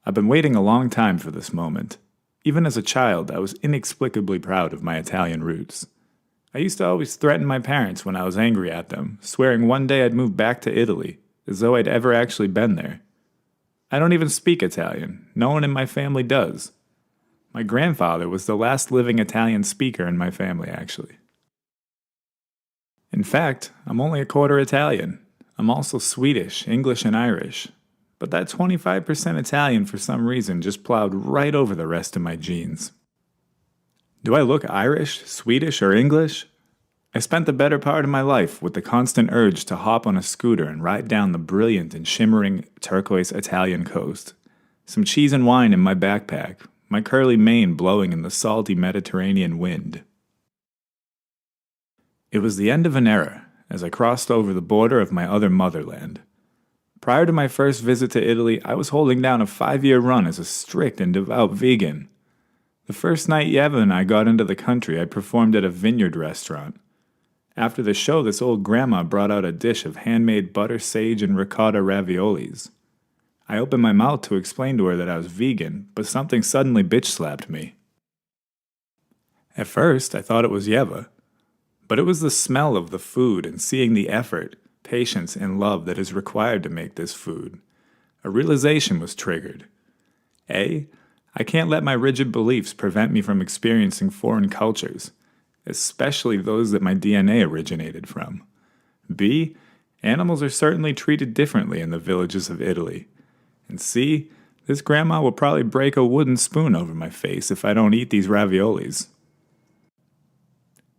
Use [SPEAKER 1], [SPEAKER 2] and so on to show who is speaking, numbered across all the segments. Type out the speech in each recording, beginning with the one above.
[SPEAKER 1] I've been waiting a long time for this moment. Even as a child, I was inexplicably proud of my Italian roots. I used to always threaten my parents when I was angry at them, swearing one day I'd move back to Italy, as though I'd ever actually been there. I don't even speak Italian. No one in my family does. My grandfather was the last living Italian speaker in my family, actually. In fact, I'm only a quarter Italian. I'm also Swedish, English, and Irish. But that 25% Italian for some reason just plowed right over the rest of my genes. Do I look Irish, Swedish, or English? I spent the better part of my life with the constant urge to hop on a scooter and ride down the brilliant and shimmering turquoise Italian coast. Some cheese and wine in my backpack, my curly mane blowing in the salty Mediterranean wind. It was the end of an era as I crossed over the border of my other motherland. Prior to my first visit to Italy, I was holding down a 5-year run as a strict and devout vegan. The first night Yeva and I got into the country, I performed at a vineyard restaurant. After the show, this old grandma brought out a dish of handmade butter, sage, and ricotta raviolis. I opened my mouth to explain to her that I was vegan, but something suddenly bitch-slapped me. At first, I thought it was Yeva, but it was the smell of the food and seeing the effort, patience, and love that is required to make this food. A realization was triggered. A, I can't let my rigid beliefs prevent me from experiencing foreign cultures, especially those that my DNA originated from. B, animals are certainly treated differently in the villages of Italy. And C, this grandma will probably break a wooden spoon over my face if I don't eat these raviolis.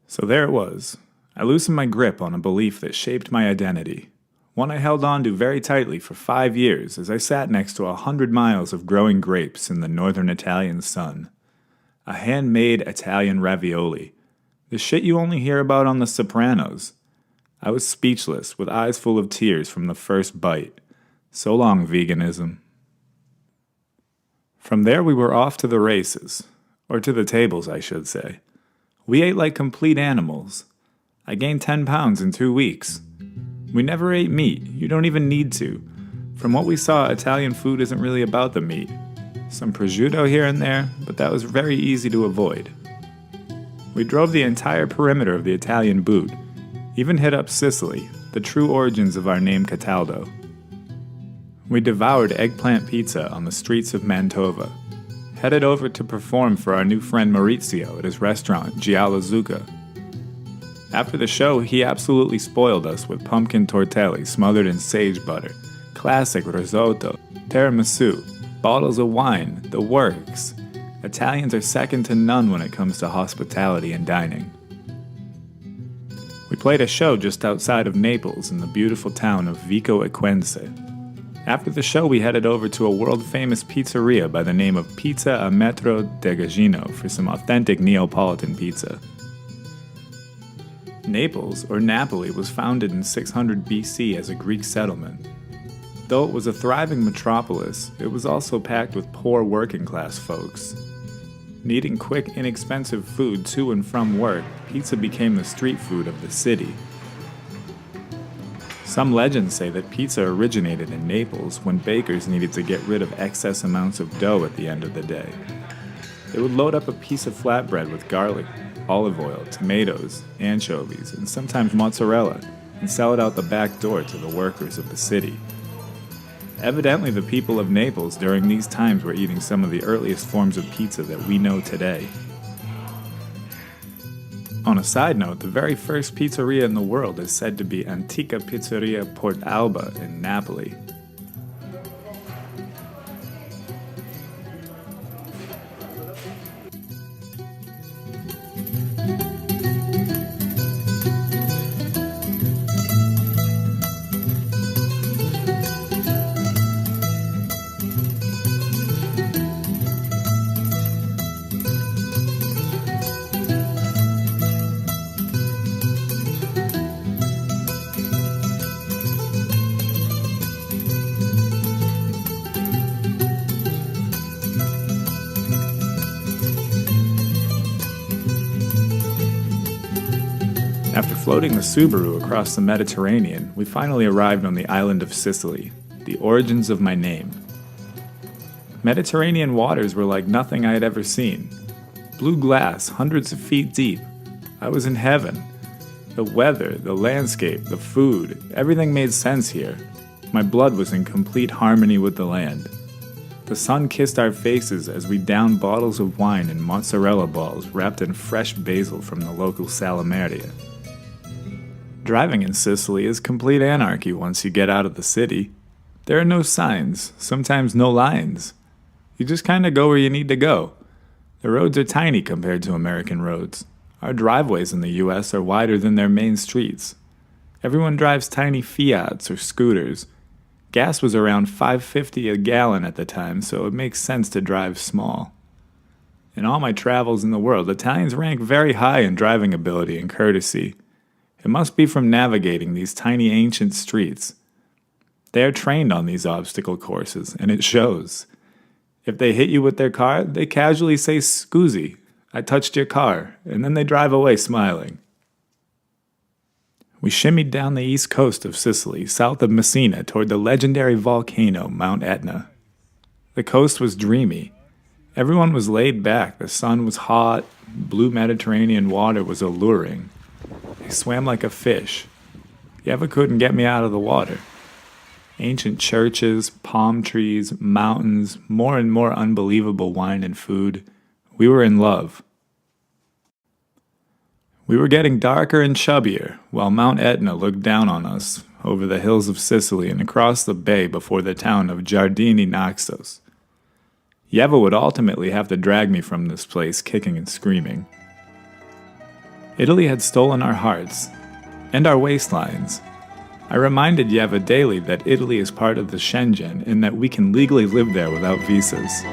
[SPEAKER 1] So there it was. I loosened my grip on a belief that shaped my identity, one I held on to very tightly for 5 years as I sat next to 100 miles of growing grapes in the northern Italian sun. A handmade Italian ravioli, the shit you only hear about on The Sopranos. I was speechless, with eyes full of tears from the first bite. So long, veganism. From there we were off to the races, or to the tables, I should say. We ate like complete animals. I gained 10 pounds in 2 weeks. We never ate meat. You don't even need to. From what we saw, Italian food isn't really about the meat. Some prosciutto here and there, but that was very easy to avoid. We drove the entire perimeter of the Italian boot, even hit up Sicily, the true origins of our name Cataldo. We devoured eggplant pizza on the streets of Mantova, headed over to perform for our new friend Maurizio at his restaurant, Gialla Zucca. After the show, he absolutely spoiled us with pumpkin tortelli smothered in sage butter, classic risotto, tiramisu, bottles of wine, the works. Italians are second to none when it comes to hospitality and dining. We played a show just outside of Naples in the beautiful town of Vico Equense. After the show, we headed over to a world-famous pizzeria by the name of Pizza a Metro de Giardini for some authentic Neapolitan pizza. Naples, or Napoli, was founded in 600 BC as a Greek settlement. Though it was a thriving metropolis, it was also packed with poor working-class folks. Needing quick, inexpensive food to and from work, pizza became the street food of the city. Some legends say that pizza originated in Naples when bakers needed to get rid of excess amounts of dough at the end of the day. They would load up a piece of flatbread with garlic, olive oil, tomatoes, anchovies, and sometimes mozzarella, and sell it out the back door to the workers of the city. Evidently, the people of Naples during these times were eating some of the earliest forms of pizza that we know today. On a side note, the very first pizzeria in the world is said to be Antica Pizzeria Portalba in Napoli. After floating the Subaru across the Mediterranean, we finally arrived on the island of Sicily, the origins of my name. Mediterranean waters were like nothing I had ever seen. Blue glass, hundreds of feet deep. I was in heaven. The weather, the landscape, the food, everything made sense here. My blood was in complete harmony with the land. The sun kissed our faces as we downed bottles of wine and mozzarella balls wrapped in fresh basil from the local Salameria. Driving in Sicily is complete anarchy once you get out of the city. There are no signs, sometimes no lines. You just kinda go where you need to go. The roads are tiny compared to American roads. Our driveways in the US are wider than their main streets. Everyone drives tiny Fiats or scooters. Gas was around $5.50 a gallon at the time, so it makes sense to drive small. In all my travels in the world, Italians rank very high in driving ability and courtesy. It must be from navigating these tiny ancient streets. They are trained on these obstacle courses, and it shows. If they hit you with their car, they casually say, "Scusi, I touched your car," and then they drive away smiling. We shimmied down the east coast of Sicily, south of Messina, toward the legendary volcano, Mount Etna. The coast was dreamy. Everyone was laid back, the sun was hot, blue Mediterranean water was alluring. I swam like a fish. Yeva couldn't get me out of the water. Ancient churches, palm trees, mountains, more and more unbelievable wine and food. We were in love. We were getting darker and chubbier, while Mount Etna looked down on us over the hills of Sicily and across the bay before the town of Giardini Naxos. Yeva would ultimately have to drag me from this place kicking and screaming. Italy had stolen our hearts, and our waistlines. I reminded Yeva daily that Italy is part of the Schengen and that we can legally live there without visas.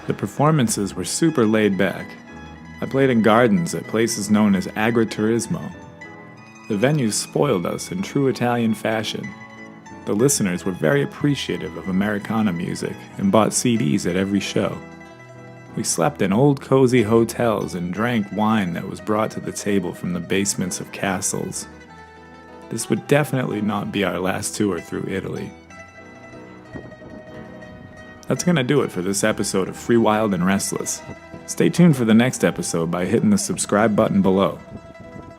[SPEAKER 1] The performances were super laid back. I played in gardens at places known as agriturismo. The venues spoiled us in true Italian fashion. The listeners were very appreciative of Americana music and bought CDs at every show. We slept in old cozy hotels and drank wine that was brought to the table from the basements of castles. This would definitely not be our last tour through Italy. That's gonna do it for this episode of Free, Wild, and Restless. Stay tuned for the next episode by hitting the subscribe button below.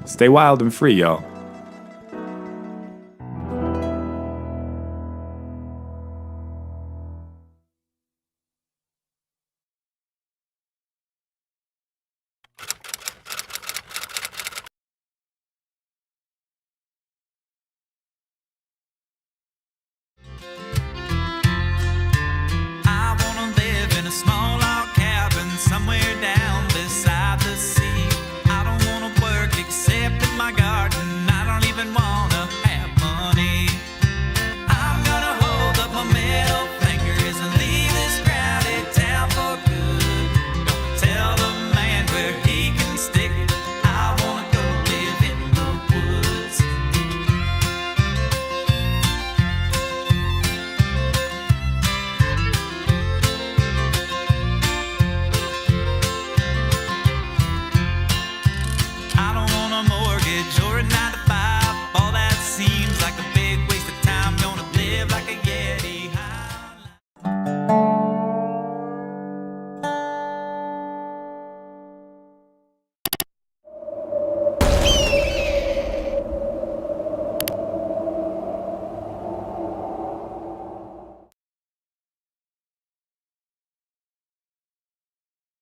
[SPEAKER 1] Stay wild and free, y'all.